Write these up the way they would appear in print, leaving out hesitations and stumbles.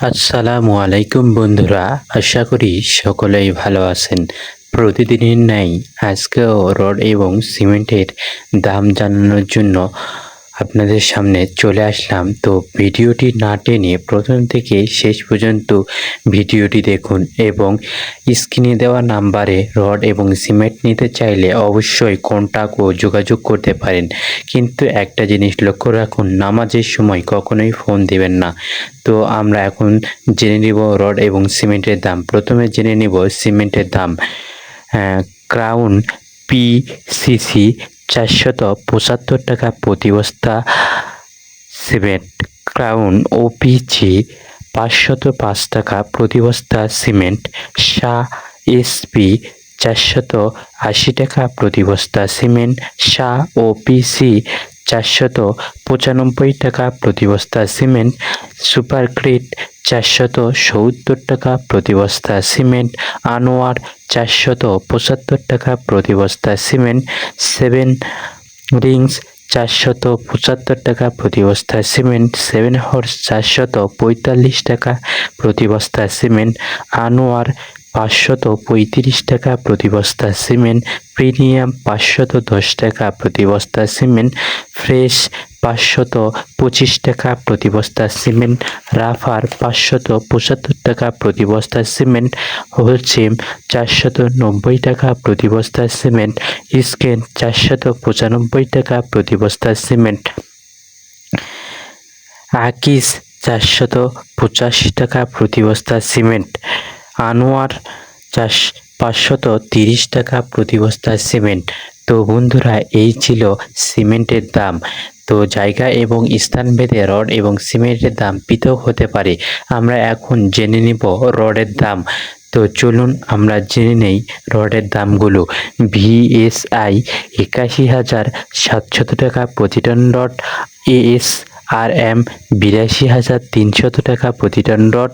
আসসালামু আলাইকুম বন্ধুরা, আশা করি সকলেই ভালো আছেন। প্রতিদিনের ন্যায় আজকেও রড এবং সিমেন্টের দাম জানানোর জন্য আপনাদের সামনে চলে আসলাম। তো ভিডিওটি না টেনে প্রথম থেকে শেষ পর্যন্ত ভিডিওটি দেখুন এবং স্ক্রিনে দেওয়া নাম্বারে রড এবং সিমেন্ট নিতে চাইলে অবশ্যই কন্টাক্ট ও যোগাযোগ করতে পারেন। কিন্তু একটা জিনিস লক্ষ্য রাখুন, নামাজের সময় কখনোই ফোন দেবেন না। তো আমরা এখন জেনে নিব রড এবং সিমেন্টের দাম। প্রথমে জেনে নিব সিমেন্টের দাম। ক্রাউন পিসিসি 475 টাকা প্রতি বস্তা সিমেন্ট। ক্রাউন ওপিজি 505 টাকা প্রতি বস্তা সিমেন্ট। শাহ এসপি 480 টাকা প্রতি বস্তা সিমেন্ট। শাহ ওপিসি 495 টাকা প্রতি বস্তা সিমেন্ট। সুপারক্রিট 470 টাকা প্রতি বস্তা সিমেন্ট। আনোয়ার 475 টাকা প্রতি বস্তা সিমেন্ট। সেভেন রিংস 475 টাকা প্রতি বস্তা সিমেন্ট। সেভেন হর্স 445 টাকা প্রতি বস্তা সিমেন্ট। আনোয়ার 535 টাকা প্রতি বস্তা সিমেন্ট। প্রিমিয়াম 510 টাকা প্রতি বস্তা সিমেন্ট। ফ্রেশ 525 টাকা প্রতি বস্তা সিমেন্ট। রাফার 575 টাকা প্রতি বস্তা সিমেন্ট। হোলসেম 490 টাকা প্রতি বস্তা সিমেন্ট। স্কেন 495 টাকা প্রতি বস্তা সিমেন্ট। আকিস 485 টাকা প্রতি বস্তা সিমেন্ট। আনোয়ার 530 টাকা প্রতি বস্তা সিমেন্ট। তো বন্ধুরা, এই ছিল সিমেন্টের দাম। তো জায়গা এবং স্থানভেদে রড এবং সিমেন্টের দাম পৃথক হতে পারে। আমরা এখন জেনে নিব রডের দাম। তো চলুন আমরা জেনে নেই রডের দামগুলো। ভিএসআই 81,700 টাকা প্রতি টন রড। এএসআরএম 82,300 টাকা প্রতি টন রড।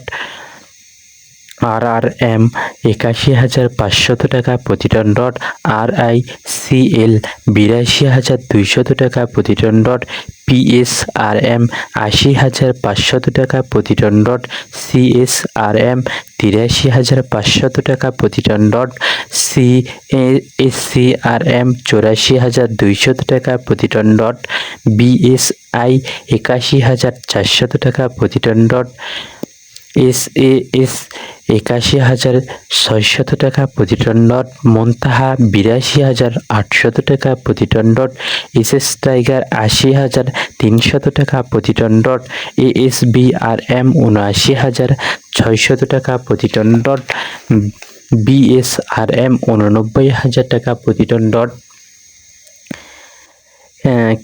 আরআরএম 81,500 টাকা প্রতি টন রড। আরআইসিএল 82,200 টাকা প্রতি টন রড। পিএসআরএম 80,500 টাকা প্রতি টন রড। সিএসআরএম 83,500 টাকা প্রতি টন রড। সিএসসিআরএম 84,200 টাকা প্রতি টন রড। বিএসআই 81,400 টাকা প্রতি টন রড। এসএএস 81,600 টাকা প্রতি টন রড। মন্তাহা 82,800 টাকা প্রতি টন রড। এসএস টাইগার 80,300 টাকা প্রতি টন রড। এএসবিআরএম 79,600 টাকা প্রতি টন রড। বিএসআরএম 89,000 টাকা প্রতি টন রড।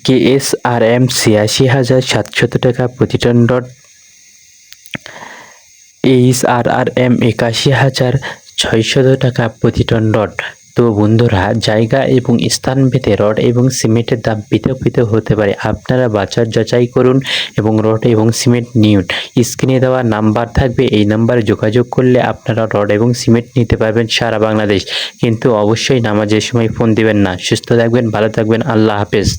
কেএসআরএম 86,700 টাকা প্রতি টন রড। এইচআরআরএম 81,600 টাকা প্রতি টন রড। তো বন্ধুরা, জায়গা এবং স্থানভেদে রড এবং সিমেন্টের দাম পৃথক পৃথক হতে পারে। আপনারা বাজার যাচাই করুন এবং রড এবং সিমেন্ট নিন। স্ক্রিনে দেওয়া নাম্বার থাকবে, এই নাম্বারে যোগাযোগ করলে আপনারা রড এবং সিমেন্ট নিতে পারবেন সারা বাংলাদেশ। কিন্তু অবশ্যই নামাজের সময় ফোন দিবেন না। সুস্থ থাকবেন, ভালো থাকবেন। আল্লাহ হাফেজ।